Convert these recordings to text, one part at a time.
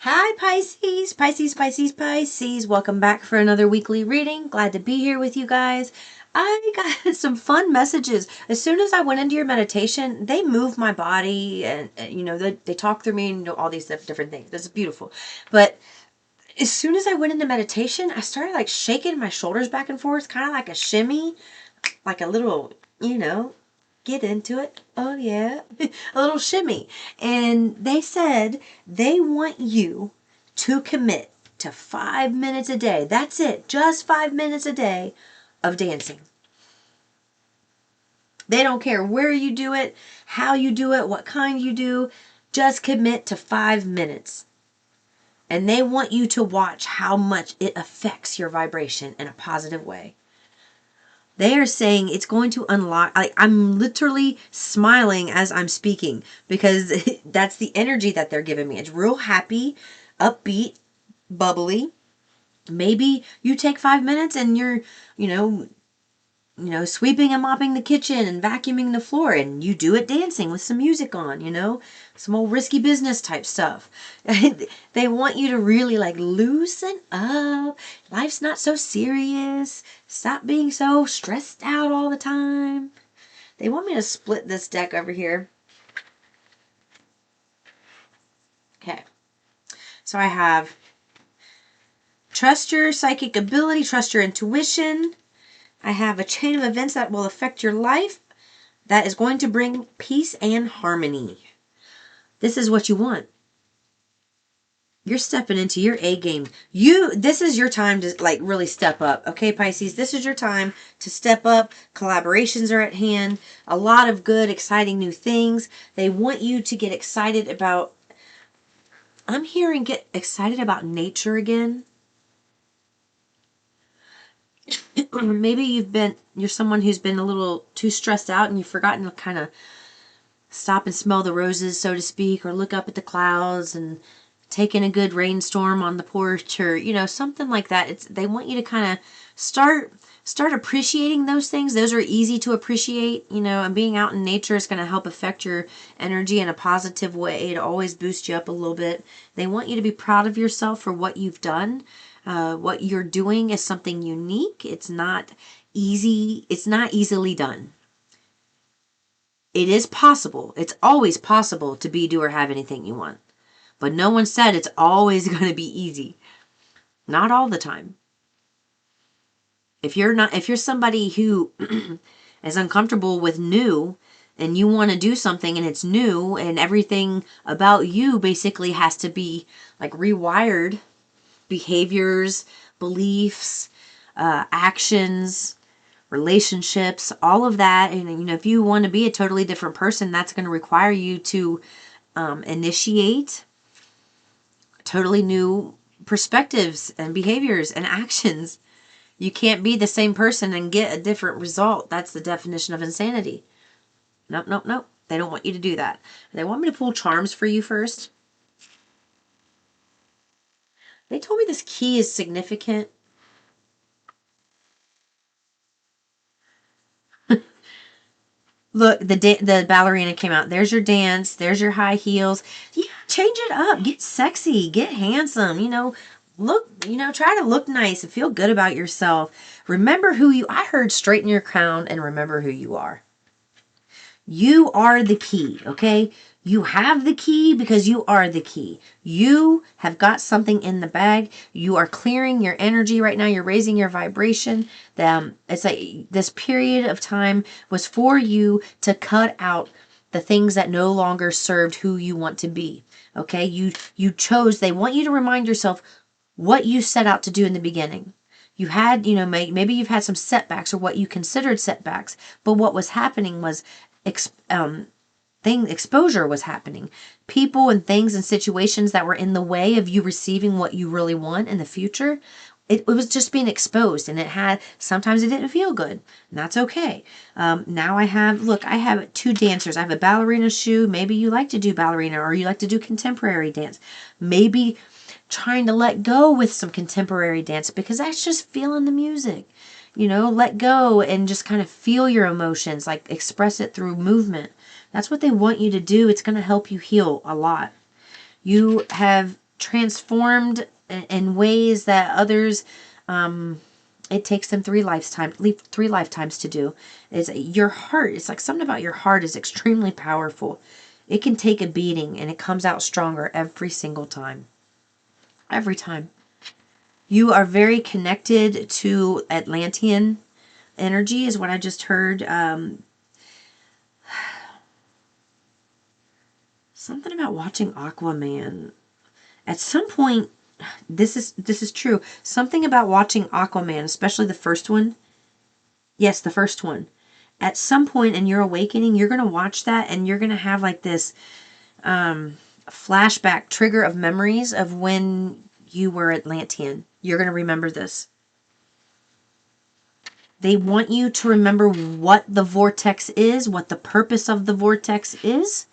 Hi Pisces, Pisces, Pisces, Pisces. Welcome back for another weekly reading. Glad to be here with you guys. I got some fun messages. As soon as I went into your meditation, they moved my body and they talk through me and all these different things. This is beautiful. But as soon as I went into meditation, I started like shaking my shoulders back and forth, kind of like a shimmy, like a little, get into it. Oh yeah, a little shimmy. And they said they want you to commit to 5 minutes a day. That's it. Just 5 minutes a day of dancing. They don't care where you do it, how you do it, what kind you do. Just commit to 5 minutes. And they want you to watch how much it affects your vibration in a positive way. They are saying it's going to unlock. I'm literally smiling as I'm speaking because that's the energy that they're giving me. It's real happy, upbeat, bubbly. Maybe you take 5 minutes and you're, sweeping and mopping the kitchen and vacuuming the floor, and you do it dancing with some music on, some old risky business type stuff. They want you to really loosen up. Life's not so serious. Stop being so stressed out all the time. They want me to split this deck over here. Okay. So I have trust your psychic ability, trust your intuition. I have a chain of events that will affect your life that is going to bring peace and harmony. This is what you want. You're stepping into your A game. This is your time to really step up. Okay, Pisces, this is your time to step up. Collaborations are at hand. A lot of good, exciting new things. They want you to get excited about, I'm hearing get excited about nature again. Maybe you're someone who's been a little too stressed out and you've forgotten to kind of stop and smell the roses, so to speak, or look up at the clouds and take in a good rainstorm on the porch, or something like that. They want you to kind of start appreciating those things. Those are easy to appreciate, and being out in nature is going to help affect your energy in a positive way to always boost you up a little bit. They want you to be proud of yourself for what you've done. What you're doing is something unique. It's not easy. It's not easily done. It is possible. It's always possible to be, do, or have anything you want. But no one said it's always going to be easy. Not all the time. If you're somebody who is uncomfortable with new and you want to do something and it's new and everything about you basically has to be rewired, behaviors, beliefs, actions, relationships, all of that. And if you want to be a totally different person, that's going to require you to initiate totally new perspectives and behaviors and actions. You can't be the same person and get a different result. That's the definition of insanity. Nope, nope, nope. They don't want you to do that. They want me to pull charms for you first. They told me this key is significant. Look, the ballerina came out. There's your dance. There's your high heels. Yeah, change it up. Get sexy. Get handsome. Look, try to look nice and feel good about yourself. Remember I heard straighten your crown and remember who you are. You are the key, okay? You have the key because you are the key. You have got something in the bag. You are clearing your energy right now. You're raising your vibration. It's like this period of time was for you to cut out the things that no longer served who you want to be. Okay? You chose. They want you to remind yourself what you set out to do in the beginning. You had, maybe you've had some setbacks or what you considered setbacks, but what was happening was exposure was happening. People and things and situations that were in the way of you receiving what you really want in the future. It was just being exposed, and sometimes it didn't feel good, and that's okay. Now I have two dancers. I have a ballerina shoe. Maybe you like to do ballerina or you like to do contemporary dance. Maybe trying to let go with some contemporary dance because that's just feeling the music. Let go and just kind of feel your emotions, express it through movement. That's what they want you to do. It's going to help you heal a lot. You have transformed in ways that others, it takes them three lifetimes to do. Is your heart. It's like something about your heart is extremely powerful. It can take a beating and it comes out stronger every single time. Every time. You are very connected to Atlantean energy is what I just heard. Something about watching Aquaman. At some point, this is true. Something about watching Aquaman, especially the first one. Yes, the first one. At some point in your awakening, you're going to watch that and you're going to have like this flashback trigger of memories of when you were Atlantean. You're going to remember this. They want you to remember what the vortex is, what the purpose of the vortex is.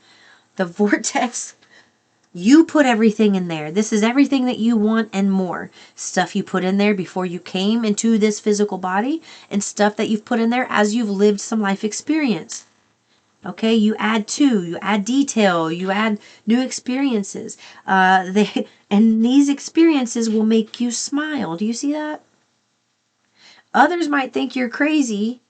The vortex, you put everything in there. This is everything that you want and more. Stuff you put in there before you came into this physical body, and stuff that you've put in there as you've lived some life experience. Okay, you add detail, you add new experiences. And these experiences will make you smile. Do you see that? Others might think you're crazy,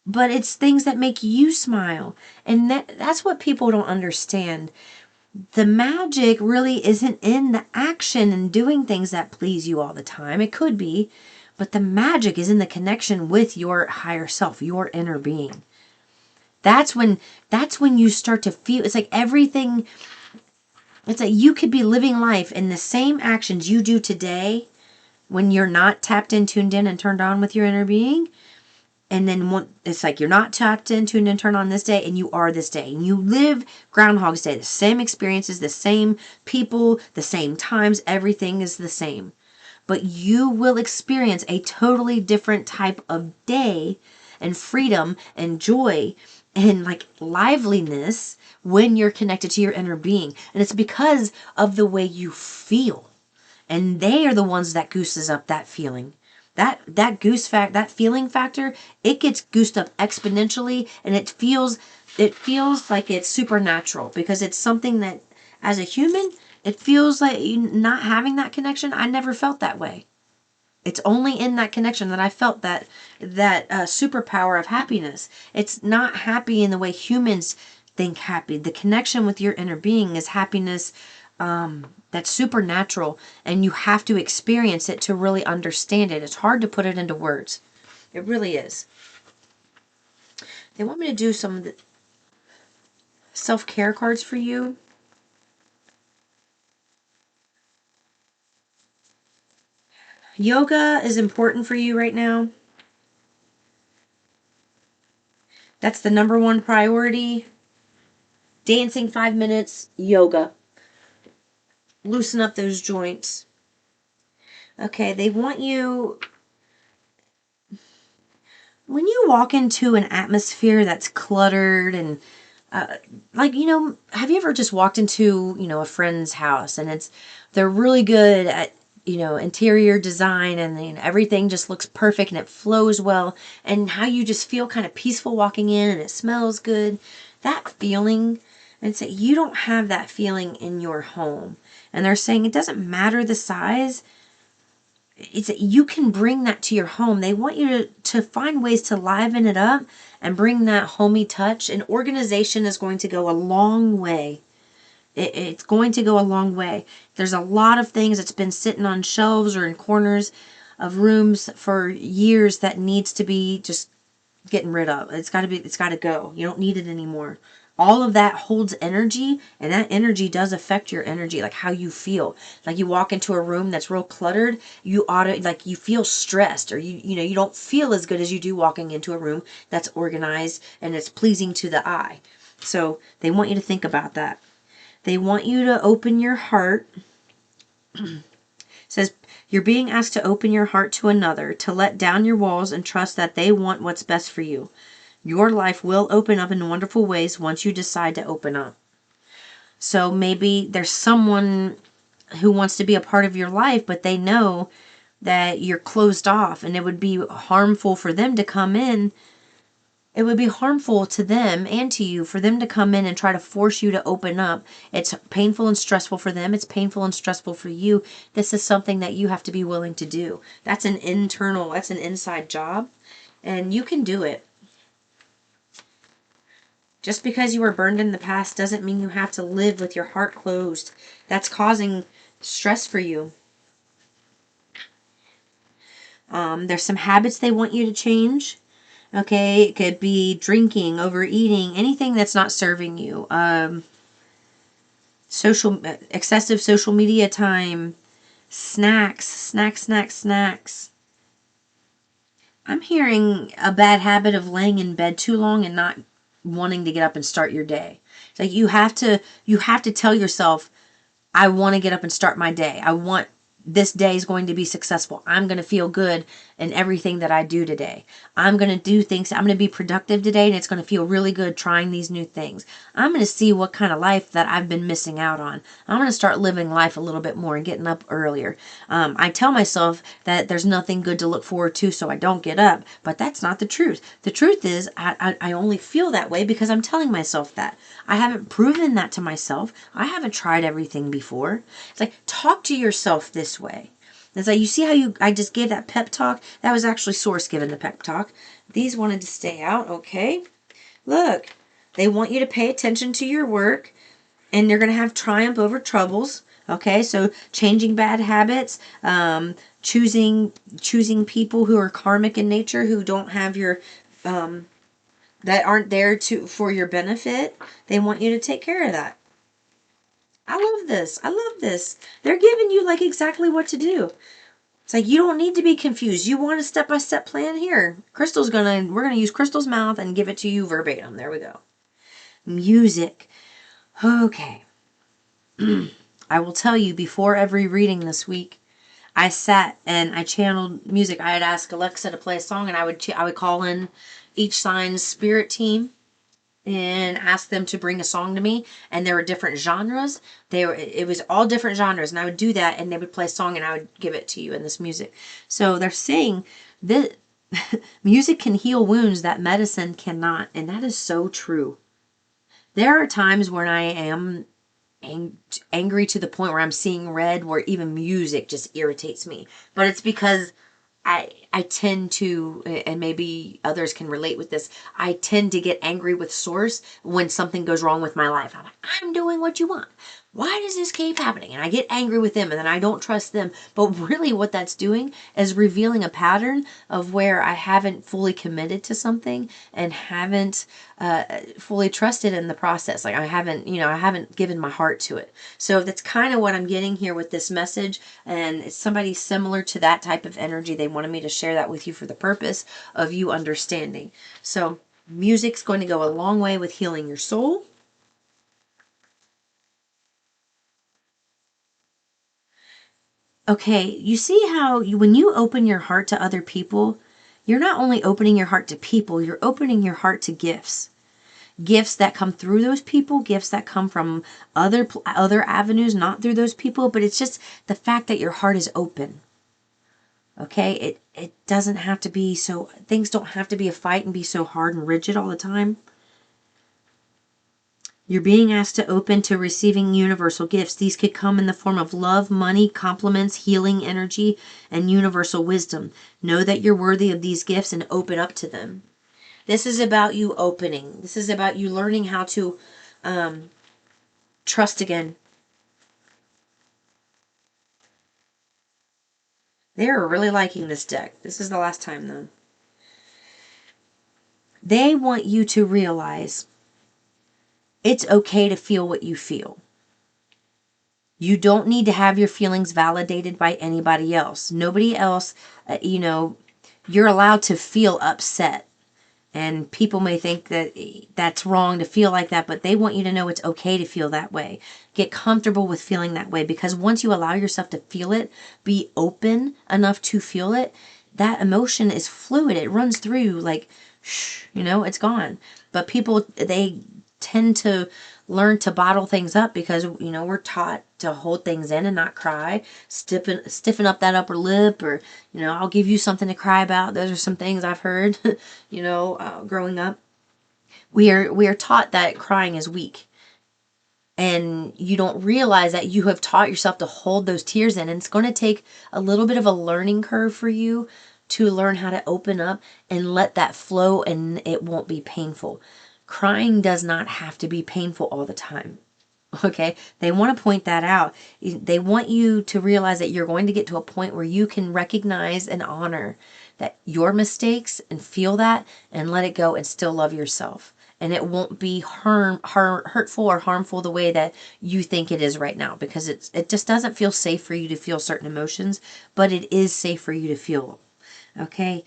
but it's things that make you smile. And that's what people don't understand. The magic really isn't in the action and doing things that please you all the time. It could be, but the magic is in the connection with your higher self, your inner being. That's when you start to feel, it's like everything, it's like you could be living life in the same actions you do today when you're not tapped in, tuned in, and turned on with your inner being. And then it's like you're not tapped in, tuned in, turned on this day, and you are this day. And you live Groundhog's Day, the same experiences, the same people, the same times, everything is the same. But you will experience a totally different type of day and freedom and joy and like liveliness when you're connected to your inner being. And it's because of the way you feel. And they are the ones that gooses up that feeling. That feeling factor, it gets goosed up exponentially, and it feels like it's supernatural because it's something that as a human, it feels like not having that connection. I never felt that way. It's only in that connection that I felt that superpower of happiness. It's not happy in the way humans think happy. The connection with your inner being is happiness that's supernatural, and you have to experience it to really understand it. It's hard to put it into words. It really is. They want me to do some of the self-care cards for you. Yoga is important for you right now. That's the number one priority. Dancing 5 minutes, yoga. Loosen up those joints. Okay, they want you... When you walk into an atmosphere that's cluttered and have you ever just walked into, a friend's house and they're really good at, interior design and everything just looks perfect and it flows well, and how you just feel kind of peaceful walking in and it smells good. That feeling, and say you don't have that feeling in your home. And they're saying it doesn't matter the size. You can bring that to your home. They want you to find ways to liven it up and bring that homey touch. And organization is going to go a long way. It's going to go a long way. There's a lot of things that's been sitting on shelves or in corners of rooms for years that needs to be just getting rid of. It's got to go. You don't need it anymore. All of that holds energy, and that energy does affect your energy, like how you feel. Like you walk into a room that's real cluttered, you feel stressed, or you don't feel as good as you do walking into a room that's organized and it's pleasing to the eye. So they want you to think about that. They want you to open your heart. It says you're being asked to open your heart to another, to let down your walls and trust that they want what's best for you. Your life will open up in wonderful ways once you decide to open up. So maybe there's someone who wants to be a part of your life, but they know that you're closed off and it would be harmful for them to come in It would be harmful to them and to you for them to come in and try to force you to open up. It's painful and stressful for them. It's painful and stressful for you. This is something that you have to be willing to do. That's an inside job, and you can do it. Just because you were burned in the past doesn't mean you have to live with your heart closed. That's causing stress for you. There's some habits they want you to change. Okay, it could be drinking, overeating, anything that's not serving you. Excessive social media time, snacks. I'm hearing a bad habit of laying in bed too long and not wanting to get up and start your day. It's like you have to tell yourself, I want to get up and start my day. This day is going to be successful. I'm going to feel good in everything that I do today. I'm going to do things. I'm going to be productive today, and it's going to feel really good trying these new things. I'm going to see what kind of life that I've been missing out on. I'm going to start living life a little bit more and getting up earlier. I tell myself that there's nothing good to look forward to, so I don't get up, but that's not the truth. The truth is I only feel that way because I'm telling myself that. I haven't proven that to myself. I haven't tried everything before. It's like, talk to yourself this way. It's like, you see how I just gave that pep talk? That was actually Source giving the pep talk. These wanted to stay out, okay? Look, they want you to pay attention to your work, and they're going to have triumph over troubles. Okay, so changing bad habits, choosing people who are karmic in nature, who don't have your that aren't there for your benefit. They want you to take care of that. I love this. I love this. They're giving you like exactly what to do. It's like, you don't need to be confused. You want a step-by-step plan? Here. We're gonna use Crystal's mouth and give it to you verbatim. There we go. Music. Okay. I will tell you, before every reading this week, I sat and I channeled music. I had asked Alexa to play a song, and I would call in each sign's spirit team and ask them to bring a song to me, and there were different genres. It was all different genres, and I would do that, and they would play a song, and I would give it to you in this music. So they're saying that music can heal wounds that medicine cannot, and that is so true. There are times when I am angry to the point where I'm seeing red, where even music just irritates me, but it's because I tend to, and maybe others can relate with this, I tend to get angry with Source when something goes wrong with my life. I'm like, I'm doing what you want. Why does this keep happening? And I get angry with them, and then I don't trust them. But really what that's doing is revealing a pattern of where I haven't fully committed to something and haven't fully trusted in the process. Like I haven't given my heart to it. So that's kind of what I'm getting here with this message. And it's somebody similar to that type of energy. They wanted me to share that with you for the purpose of you understanding. So music's going to go a long way with healing your soul. Okay, you see how when you open your heart to other people, you're not only opening your heart to people, you're opening your heart to gifts. Gifts that come through those people, gifts that come from other avenues, not through those people, but it's just the fact that your heart is open. Okay, it doesn't have to be so, things don't have to be a fight and be so hard and rigid all the time. You're being asked to open to receiving universal gifts. These could come in the form of love, money, compliments, healing energy, and universal wisdom. Know that you're worthy of these gifts and open up to them. This is about you opening. This is about you learning how to trust again. They're really liking this deck. This is the last time, though. They want you to realize it's okay to feel what you feel. You don't need to have your feelings validated by anybody else. Nobody else, you're allowed to feel upset. And people may think that that's wrong to feel like that, but they want you to know it's okay to feel that way. Get comfortable with feeling that way, because once you allow yourself to feel it, be open enough to feel it, that emotion is fluid. It runs through you like, it's gone. But people, they tend to learn to bottle things up because, we're taught to hold things in and not cry, stiffen up that upper lip, or, I'll give you something to cry about. Those are some things I've heard, growing up. We are taught that crying is weak. And you don't realize that you have taught yourself to hold those tears in. And it's going to take a little bit of a learning curve for you to learn how to open up and let that flow, and it won't be painful. Crying does not have to be painful all the time. Okay, they want to point that out. They want you to realize that you're going to get to a point where you can recognize and honor that your mistakes and feel that and let it go and still love yourself. And it won't be hurtful or harmful the way that you think it is right now, because it just doesn't feel safe for you to feel certain emotions, but it is safe for you to feel them. Okay,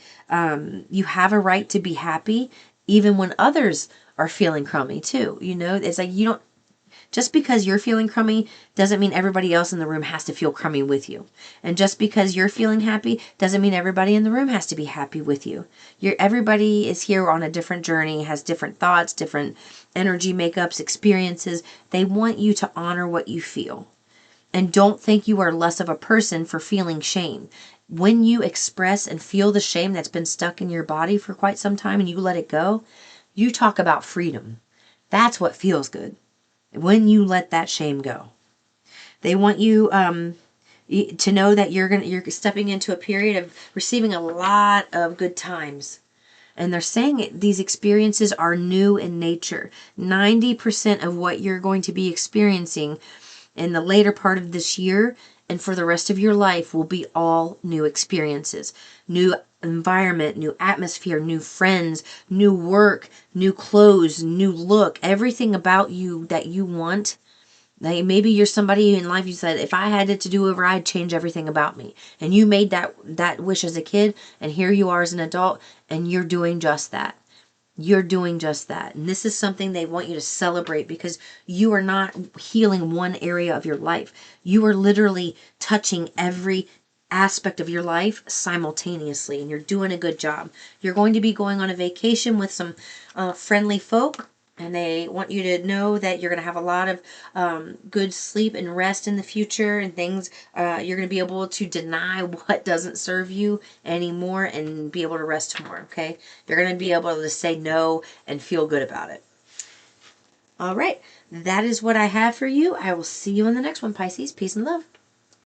you have a right to be happy even when others are feeling crummy too. It's like you don't. Just because you're feeling crummy doesn't mean everybody else in the room has to feel crummy with you. And just because you're feeling happy doesn't mean everybody in the room has to be happy with you. Everybody is here on a different journey, has different thoughts, different energy makeups, experiences. They want you to honor what you feel. And don't think you are less of a person for feeling shame. When you express and feel the shame that's been stuck in your body for quite some time and you let it go, you talk about freedom. That's what feels good. When you let that shame go, they want you to know that you're stepping into a period of receiving a lot of good times. And they're saying these experiences are new in nature. 90% of what you're going to be experiencing in the later part of this year and for the rest of your life will be all new experiences. New environment, new atmosphere, new friends, new work, new clothes, new look, everything about you that you want. Like maybe you're somebody in life, you said, if I had it to do over, I'd change everything about me. And you made that wish as a kid, and here you are as an adult, and you're doing just that. You're doing just that. And this is something they want you to celebrate, because you are not healing one area of your life. You are literally touching every aspect of your life simultaneously, and you're doing a good job. You're going to be going on a vacation with some friendly folk, and they want you to know that you're going to have a lot of good sleep and rest in the future, and things you're going to be able to deny what doesn't serve you anymore and be able to rest more. Okay, you're going to be able to say no and feel good about it. All right, that is what I have for you. I will see you in the next one, Pisces. Peace and love.